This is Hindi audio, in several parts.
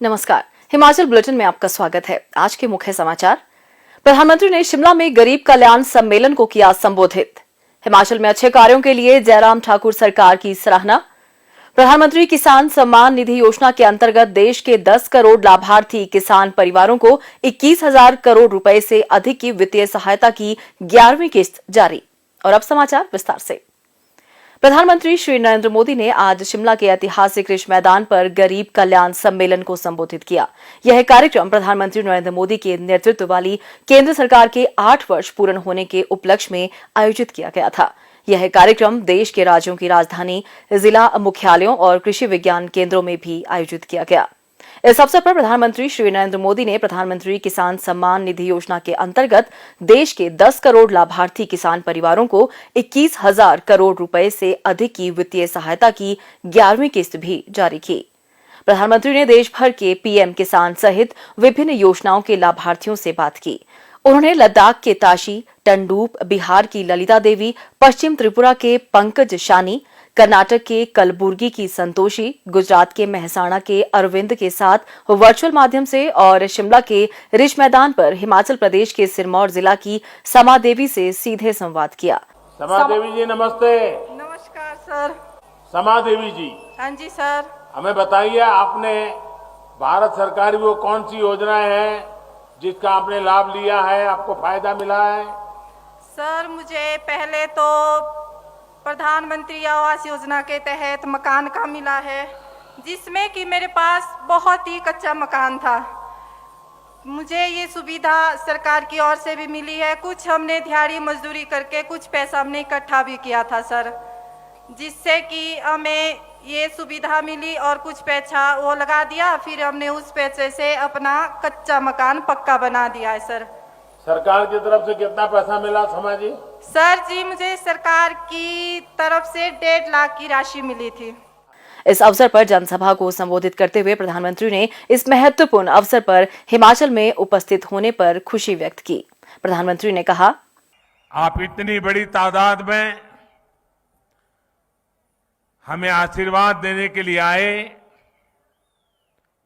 नमस्कार। हिमाचल बुलेटिन में आपका स्वागत है। आज के मुख्य समाचार। प्रधानमंत्री ने शिमला में गरीब कल्याण सम्मेलन को किया संबोधित। हिमाचल में अच्छे कार्यों के लिए जयराम ठाकुर सरकार की सराहना। प्रधानमंत्री किसान सम्मान निधि योजना के अंतर्गत देश के 10 करोड़ लाभार्थी किसान परिवारों को 21,000 करोड़ रुपए से अधिक की वित्तीय सहायता की 11वीं किस्त जारी। और अब समाचार विस्तार से। प्रधानमंत्री श्री नरेंद्र मोदी ने आज शिमला के ऐतिहासिक रिज मैदान पर गरीब कल्याण सम्मेलन को संबोधित किया। यह कार्यक्रम प्रधानमंत्री नरेंद्र मोदी के नेतृत्व वाली केंद्र सरकार के 8 वर्ष पूर्ण होने के उपलक्ष्य में आयोजित किया गया था। यह कार्यक्रम देश के राज्यों की राजधानी, जिला मुख्यालयों और कृषि विज्ञान केंद्रों में भी आयोजित किया गया। इस अवसर पर प्रधानमंत्री श्री नरेंद्र मोदी ने प्रधानमंत्री किसान सम्मान निधि योजना के अंतर्गत देश के 10 करोड़ लाभार्थी किसान परिवारों को 21,000 करोड़ रुपए से अधिक की वित्तीय सहायता की 11वीं किस्त भी जारी की। प्रधानमंत्री ने देश भर के पीएम किसान सहित विभिन्न योजनाओं के लाभार्थियों से बात की। उन्होंने लद्दाख के ताशी टंडूप, बिहार की ललिता देवी, पश्चिम त्रिपुरा के पंकज शानी, कर्नाटक के कलबुर्गी की संतोषी, गुजरात के मेहसाणा के अरविंद के साथ वर्चुअल माध्यम से और शिमला के रिज मैदान पर हिमाचल प्रदेश के सिरमौर जिला की समा देवी से सीधे संवाद किया। समा देवी जी नमस्ते। नमस्कार सर। समा देवी जी, हाँ जी सर। हमें बताइए, आपने भारत सरकार की वो कौन सी योजनाएं हैं जिसका आपने लाभ लिया है, आपको फायदा मिला है? सर, मुझे पहले तो प्रधानमंत्री आवास योजना के तहत मकान का मिला है, जिसमें कि मेरे पास बहुत ही कच्चा मकान था। मुझे ये सुविधा सरकार की ओर से भी मिली है। कुछ हमने दिहाड़ी मजदूरी करके कुछ पैसा हमने इकट्ठा भी किया था सर, जिससे कि हमें ये सुविधा मिली और कुछ पैसा वो लगा दिया। फिर हमने उस पैसे से अपना कच्चा मकान पक्का बना दिया है सर। सरकार की तरफ से कितना पैसा मिला समा जी? सर जी, मुझे सरकार की तरफ से 1.5 लाख की राशि मिली थी। इस अवसर पर जनसभा को संबोधित करते हुए प्रधानमंत्री ने इस महत्वपूर्ण अवसर पर हिमाचल में उपस्थित होने पर खुशी व्यक्त की। प्रधानमंत्री ने कहा, आप इतनी बड़ी तादाद में हमें आशीर्वाद देने के लिए आए,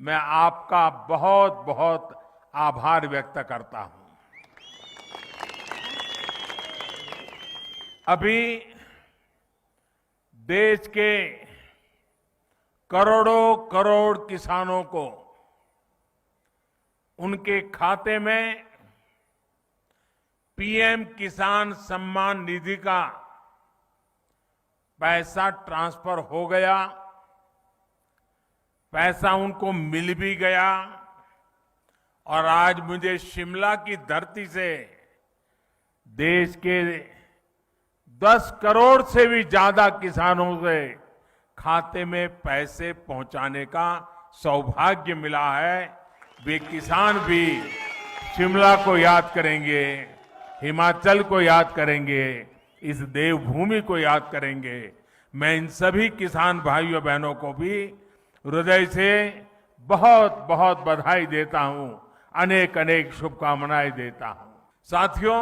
मैं आपका बहुत बहुत आभार व्यक्त करता हूं। अभी देश के करोड़ों करोड़ किसानों को उनके खाते में पीएम किसान सम्मान निधि का पैसा ट्रांसफर हो गया, पैसा उनको मिल भी गया। और आज मुझे शिमला की धरती से देश के 10 करोड़ से भी ज्यादा किसानों के खाते में पैसे पहुंचाने का सौभाग्य मिला है। वे किसान भी शिमला को याद करेंगे, हिमाचल को याद करेंगे, इस देवभूमि को याद करेंगे। मैं इन सभी किसान भाइयों बहनों को भी हृदय से बहुत बहुत बधाई देता हूं, अनेक अनेक शुभकामनाएं देता हूं। साथियों,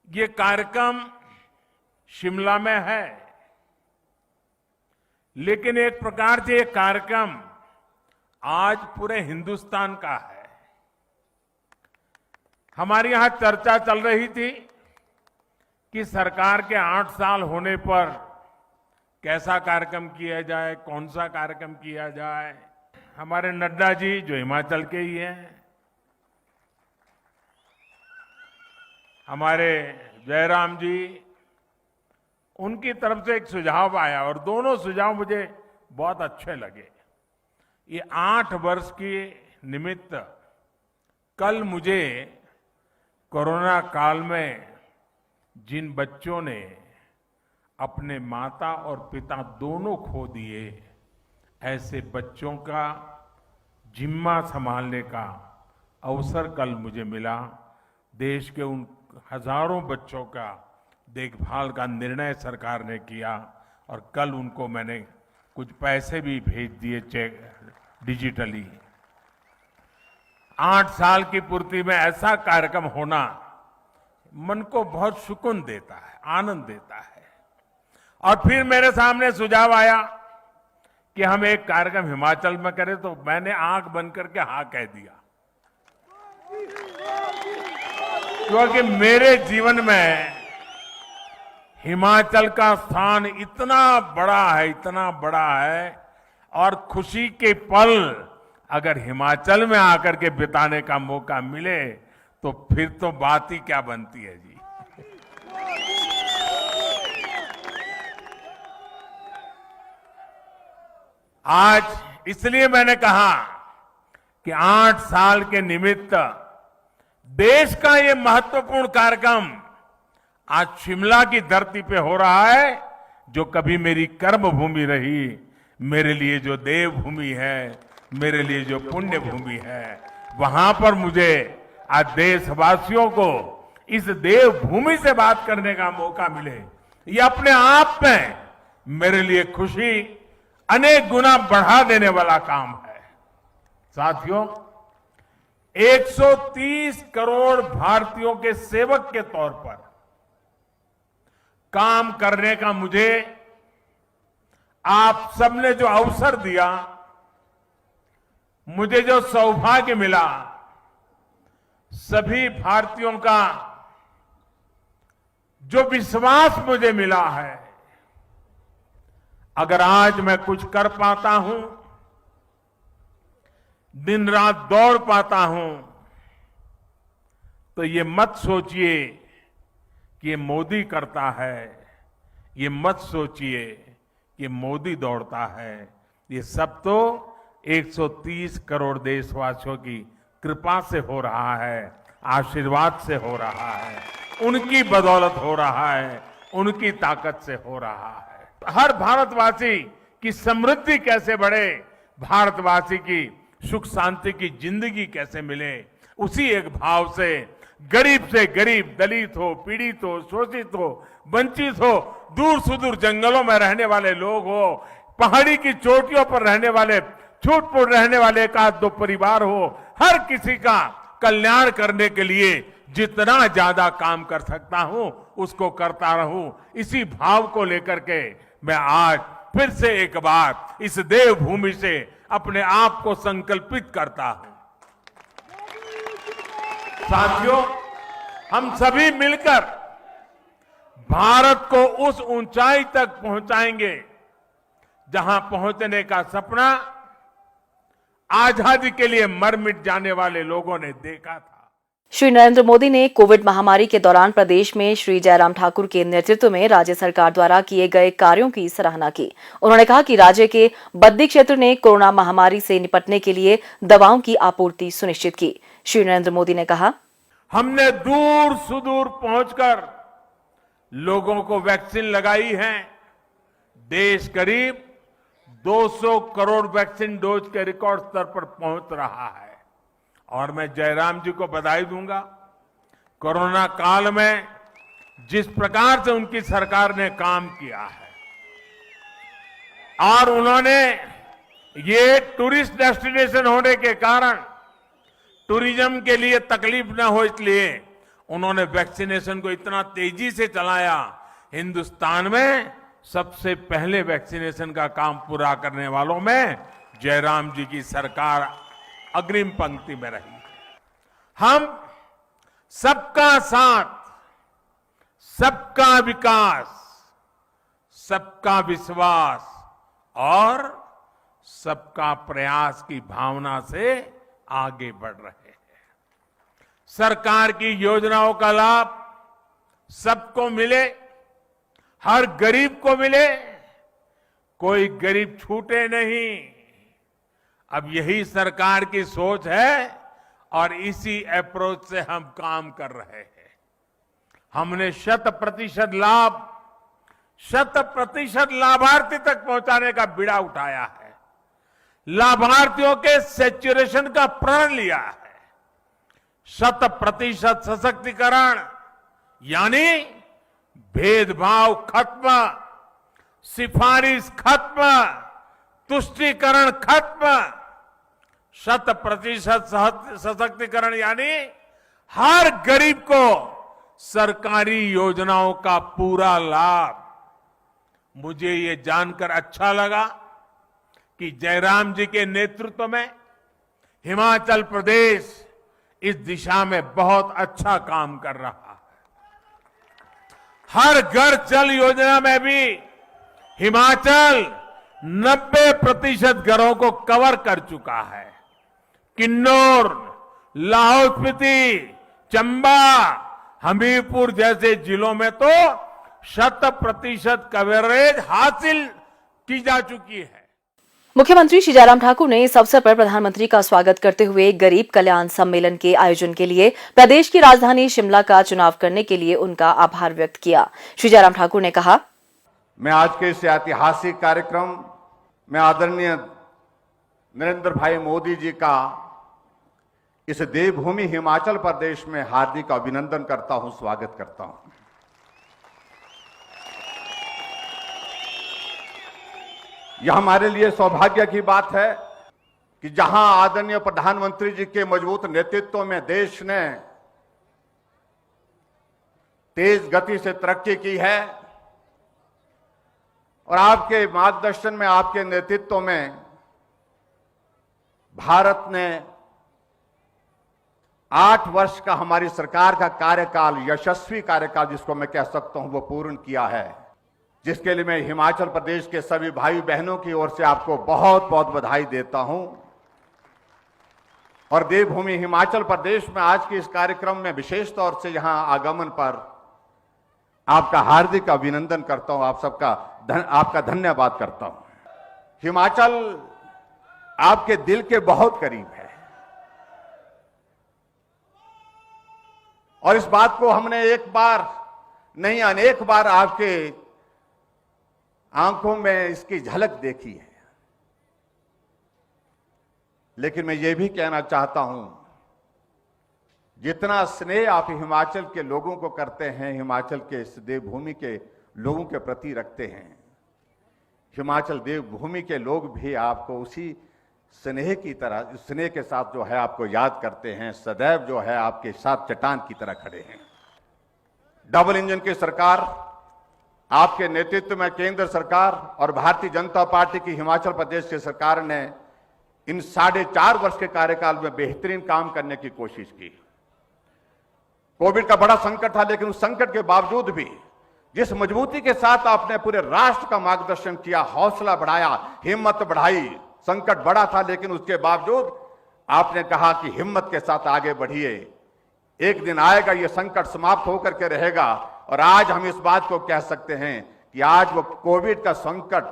ये कार्यक्रम शिमला में है, लेकिन एक प्रकार से ये कार्यक्रम आज पूरे हिंदुस्तान का है। हमारे यहां चर्चा चल रही थी कि सरकार के 8 साल होने पर कैसा कार्यक्रम किया जाए, कौन सा कार्यक्रम किया जाए। हमारे नड्डा जी, जो हिमाचल के ही हैं, हमारे जयराम जी, उनकी तरफ से एक सुझाव आया और दोनों सुझाव मुझे बहुत अच्छे लगे। ये 8 वर्ष के निमित्त कल मुझे कोरोना काल में जिन बच्चों ने अपने माता और पिता दोनों खो दिए, ऐसे बच्चों का जिम्मा संभालने का अवसर कल मुझे मिला। देश के उन हजारों बच्चों का देखभाल का निर्णय सरकार ने किया और कल उनको मैंने कुछ पैसे भी भेज दिए चेक डिजिटली। 8 साल की पूर्ति में ऐसा कार्यक्रम होना मन को बहुत सुकून देता है, आनंद देता है। और फिर मेरे सामने सुझाव आया कि हम एक कार्यक्रम हिमाचल में करें, तो मैंने आंख बंद करके हाँ कह दिया, क्योंकि मेरे जीवन में हिमाचल का स्थान इतना बड़ा है और खुशी के पल अगर हिमाचल में आकर के बिताने का मौका मिले तो फिर तो बात ही क्या बनती है जी। आज इसलिए मैंने कहा कि 8 साल के निमित्त देश का ये महत्वपूर्ण कार्यक्रम आज शिमला की धरती पे हो रहा है, जो कभी मेरी कर्म भूमि रही, मेरे लिए जो देवभूमि है, मेरे लिए जो पुण्य भूमि है, वहां पर मुझे आज देशवासियों को इस देवभूमि से बात करने का मौका मिले, ये अपने आप में मेरे लिए खुशी अनेक गुना बढ़ा देने वाला काम है। साथियों, 130 करोड़ भारतीयों के सेवक के तौर पर काम करने का मुझे आप सबने जो अवसर दिया, मुझे जो सौभाग्य मिला, सभी भारतीयों का जो विश्वास मुझे मिला है, अगर आज मैं कुछ कर पाता हूं, दिन रात दौड़ पाता हूं, तो ये मत सोचिए कि ये मोदी करता है, ये मत सोचिए कि मोदी दौड़ता है, ये सब तो 130 करोड़ देशवासियों की कृपा से हो रहा है, आशीर्वाद से हो रहा है, उनकी बदौलत हो रहा है, उनकी ताकत से हो रहा है। हर भारतवासी की समृद्धि कैसे बढ़े, भारतवासी की सुख शांति की जिंदगी कैसे मिले, उसी एक भाव से गरीब, दलित हो, पीड़ित हो, शोषित हो, वंचित हो, दूर सुदूर जंगलों में रहने वाले लोग हो, पहाड़ी की चोटियों पर रहने वाले, छूट-फूट रहने वाले एक आध दो परिवार हो, हर किसी का कल्याण करने के लिए जितना ज्यादा काम कर सकता हूं उसको करता रहूं, इसी भाव को लेकर के मैं आज फिर से एक बार इस देवभूमि से अपने आप को संकल्पित करता हूं। साथियों, हम सभी मिलकर भारत को उस ऊंचाई तक पहुंचाएंगे जहां पहुंचने का सपना आजादी के लिए मर मिट जाने वाले लोगों ने देखा था। श्री नरेंद्र मोदी ने कोविड महामारी के दौरान प्रदेश में श्री जयराम ठाकुर के नेतृत्व में राज्य सरकार द्वारा किए गए कार्यों की सराहना की। उन्होंने कहा कि राज्य के बद्दी क्षेत्र ने कोरोना महामारी से निपटने के लिए दवाओं की आपूर्ति सुनिश्चित की। श्री नरेंद्र मोदी ने कहा, हमने दूर सुदूर पहुंचकर लोगों को वैक्सीन लगाई है। देश करीब 200 करोड़ वैक्सीन डोज के रिकॉर्ड स्तर पर पहुंच रहा है और मैं जयराम जी को बधाई दूंगा। कोरोना काल में जिस प्रकार से उनकी सरकार ने काम किया है और उन्होंने ये टूरिस्ट डेस्टिनेशन होने के कारण टूरिज्म के लिए तकलीफ न हो, इसलिए उन्होंने वैक्सीनेशन को इतना तेजी से चलाया। हिंदुस्तान में सबसे पहले वैक्सीनेशन का काम पूरा करने वालों में जयराम जी की सरकार अग्रिम पंक्ति में रही। हम सबका साथ, सबका विकास, सबका विश्वास और सबका प्रयास की भावना से आगे बढ़ रहे हैं। सरकार की योजनाओं का लाभ सबको मिले, हर गरीब को मिले, कोई गरीब छूटे नहीं। अब यही सरकार की सोच है और इसी अप्रोच से हम काम कर रहे हैं। हमने 100% लाभ, 100% लाभार्थी तक पहुंचाने का बीड़ा उठाया है। लाभार्थियों के सैचुरेशन का प्रण लिया है। 100% सशक्तिकरण यानी भेदभाव खत्म, सिफारिश खत्म, तुष्टीकरण खत्म। 100% सशक्तिकरण यानी हर गरीब को सरकारी योजनाओं का पूरा लाभ। मुझे ये जानकर अच्छा लगा कि जयराम जी के नेतृत्व में हिमाचल प्रदेश इस दिशा में बहुत अच्छा काम कर रहा है। हर घर जल योजना में भी हिमाचल 90% घरों को कवर कर चुका है। किन्नौर, लाहौल स्पीति, चंबा, हमीरपुर जैसे जिलों में तो 100% कवरेज हासिल की जा चुकी है। मुख्यमंत्री श्री जयराम ठाकुर ने इस अवसर पर प्रधानमंत्री का स्वागत करते हुए गरीब कल्याण सम्मेलन के आयोजन के लिए प्रदेश की राजधानी शिमला का चुनाव करने के लिए उनका आभार व्यक्त किया। श्री जयराम ठाकुर ने कहा, मैं आज के इस ऐतिहासिक कार्यक्रम में आदरणीय नरेंद्र भाई मोदी जी का इस देवभूमि हिमाचल प्रदेश में हार्दिक अभिनंदन करता हूं, स्वागत करता हूं। यह हमारे लिए सौभाग्य की बात है कि जहां आदरणीय प्रधानमंत्री जी के मजबूत नेतृत्व में देश ने तेज गति से तरक्की की है और आपके मार्गदर्शन में, आपके नेतृत्व में भारत ने 8 वर्ष का हमारी सरकार का कार्यकाल, यशस्वी कार्यकाल जिसको मैं कह सकता हूं, वो पूर्ण किया है, जिसके लिए मैं हिमाचल प्रदेश के सभी भाई बहनों की ओर से आपको बहुत बहुत बधाई देता हूं। और देवभूमि हिमाचल प्रदेश में आज के इस कार्यक्रम में विशेष तौर से यहां आगमन पर आपका हार्दिक अभिनंदन करता हूं, आप सबका आपका धन्यवाद करता हूं। हिमाचल आपके दिल के बहुत करीब है और इस बात को हमने एक बार नहीं अनेक बार आपके आंखों में इसकी झलक देखी है। लेकिन मैं ये भी कहना चाहता हूं, जितना स्नेह आप हिमाचल के लोगों को करते हैं, हिमाचल के इस देवभूमि के लोगों के प्रति रखते हैं, हिमाचल देवभूमि के लोग भी आपको उसी स्नेह की तरह, स्नेह के साथ जो है आपको याद करते हैं, सदैव जो है आपके साथ चट्टान की तरह खड़े हैं। डबल इंजन की सरकार, आपके नेतृत्व में केंद्र सरकार और भारतीय जनता पार्टी की हिमाचल प्रदेश की सरकार ने इन 4.5 वर्ष के कार्यकाल में बेहतरीन काम करने की कोशिश की। कोविड का बड़ा संकट था, लेकिन उस संकट के बावजूद भी जिस मजबूती के साथ आपने पूरे राष्ट्र का मार्गदर्शन किया, हौसला बढ़ाया, हिम्मत बढ़ाई, संकट बड़ा था लेकिन उसके बावजूद आपने कहा कि हिम्मत के साथ आगे बढ़िए, एक दिन आएगा ये संकट समाप्त होकर के रहेगा। और आज हम इस बात को कह सकते हैं कि आज वो कोविड का संकट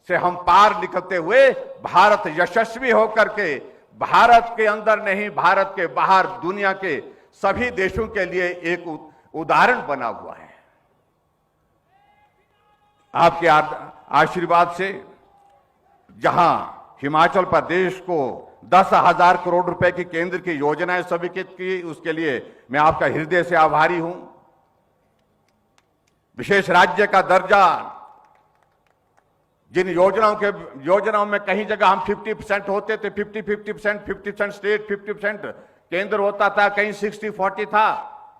से हम पार निकलते हुए भारत यशस्वी होकर के, भारत के अंदर नहीं भारत के बाहर दुनिया के सभी देशों के लिए एक उदाहरण बना हुआ है। आपके आशीर्वाद से जहां हिमाचल प्रदेश को 10,000 करोड़ रुपए की केंद्र की योजनाएं स्वीकृत की, उसके लिए मैं आपका हृदय से आभारी हूं। विशेष राज्य का दर्जा, जिन योजनाओं में कहीं जगह हम 50% होते थे, 50% स्टेट, 50% केंद्र होता था, कहीं 60-40 था,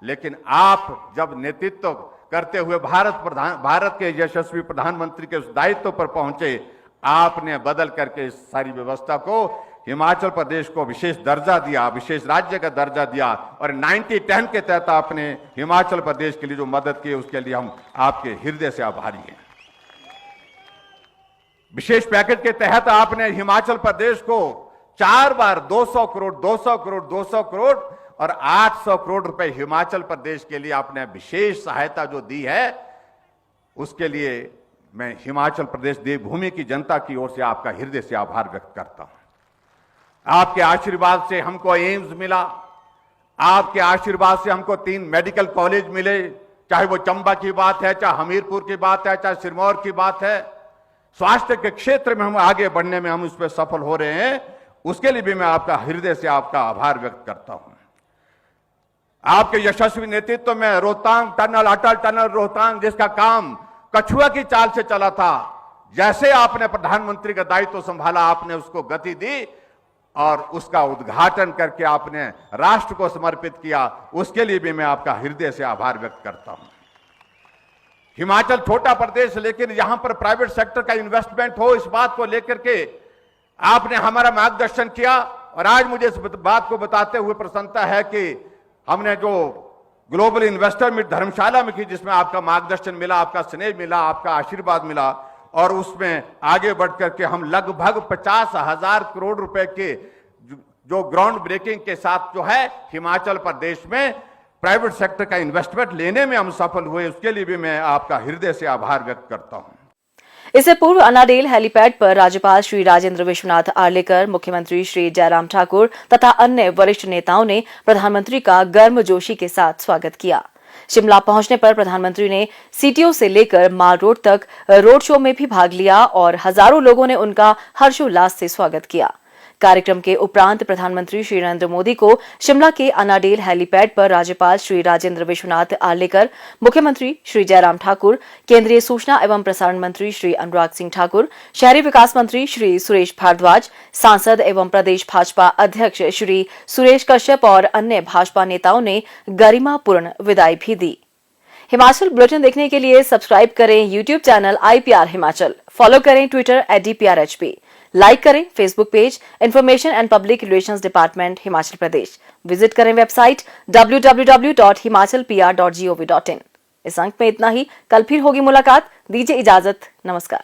लेकिन आप जब नेतृत्व करते हुए भारत के यशस्वी प्रधानमंत्री के उस दायित्व पर पहुंचे, आपने बदल करके इस सारी व्यवस्था को हिमाचल प्रदेश को विशेष दर्जा दिया, विशेष राज्य का दर्जा दिया और 90-10 के तहत आपने हिमाचल प्रदेश के लिए जो मदद की उसके लिए हम आपके हृदय से आभारी हैं। विशेष पैकेज के तहत आपने हिमाचल प्रदेश को 4 बार 200 करोड़, 200 करोड़, 200 करोड़ और 800 करोड़ रुपए हिमाचल प्रदेश के लिए आपने विशेष सहायता जो दी है, उसके लिए मैं हिमाचल प्रदेश देवभूमि की जनता की ओर से आपका हृदय से आभार व्यक्त करता हूं। आपके आशीर्वाद से हमको एम्स मिला, आपके आशीर्वाद से हमको 3 मेडिकल कॉलेज मिले, चाहे वो चंबा की बात है, चाहे हमीरपुर की बात है, चाहे सिरमौर की बात है। स्वास्थ्य के क्षेत्र में हम आगे बढ़ने में हम उस पर सफल हो रहे हैं, उसके लिए भी मैं आपका हृदय से आपका आभार व्यक्त करता हूं। आपके यशस्वी नेतृत्व में रोहतांग टनल, अटल टनल रोहतांग, जिसका काम कछुआ की चाल से चला था, जैसे आपने प्रधानमंत्री का दायित्व संभाला, आपने उसको गति दी और उसका उद्घाटन करके आपने राष्ट्र को समर्पित किया, उसके लिए भी मैं आपका हृदय से आभार व्यक्त करता हूं। हिमाचल छोटा प्रदेश, लेकिन यहां पर प्राइवेट सेक्टर का इन्वेस्टमेंट हो, इस बात को लेकर के आपने हमारा मार्गदर्शन किया और आज मुझे इस बात को बताते हुए प्रसन्नता है कि हमने जो ग्लोबल इन्वेस्टर मीट धर्मशाला में की, जिसमें आपका मार्गदर्शन मिला, आपका स्नेह मिला, आपका आशीर्वाद मिला, और उसमें आगे बढ़ करके हम लगभग 50,000 करोड़ रुपए के जो ग्राउंड ब्रेकिंग के साथ जो है हिमाचल प्रदेश में प्राइवेट सेक्टर का इन्वेस्टमेंट लेने में हम सफल हुए, उसके लिए भी मैं आपका हृदय से आभार व्यक्त करता हूं। इससे पूर्व अनाडेल हेलीपैड पर राज्यपाल श्री राजेंद्र विश्वनाथ आर्लेकर, मुख्यमंत्री श्री जयराम ठाकुर तथा अन्य वरिष्ठ नेताओं ने प्रधानमंत्री का गर्मजोशी के साथ स्वागत किया। शिमला पहुंचने पर प्रधानमंत्री ने सीटीओ से लेकर माल रोड तक रोड शो में भी भाग लिया और हजारों लोगों ने उनका हर्षोल्लास से स्वागत किया। कार्यक्रम के उपरांत प्रधानमंत्री श्री नरेंद्र मोदी को शिमला के अनाडेल हेलीपैड पर राज्यपाल श्री राजेंद्र विश्वनाथ आर्लेकर, मुख्यमंत्री श्री जयराम ठाकुर, केंद्रीय सूचना एवं प्रसारण मंत्री श्री अनुराग सिंह ठाकुर, शहरी विकास मंत्री श्री सुरेश भारद्वाज, सांसद एवं प्रदेश भाजपा अध्यक्ष श्री सुरेश कश्यप और अन्य भाजपा नेताओं ने गरिमापूर्ण विदाई भी दी। हिमाचल बुलेटिन देखने के लिए सब्सक्राइब करें YouTube channel IPR Himachal, follow करें ट्विटर @DPRHP, लाइक करें Facebook page information and public relations department Himachal Pradesh, visit करें वेबसाइट www.himachalpr.gov.in। इस अंक में इतना ही, कल फिर होगी मुलाकात, दीजिए इजाजत, नमस्कार।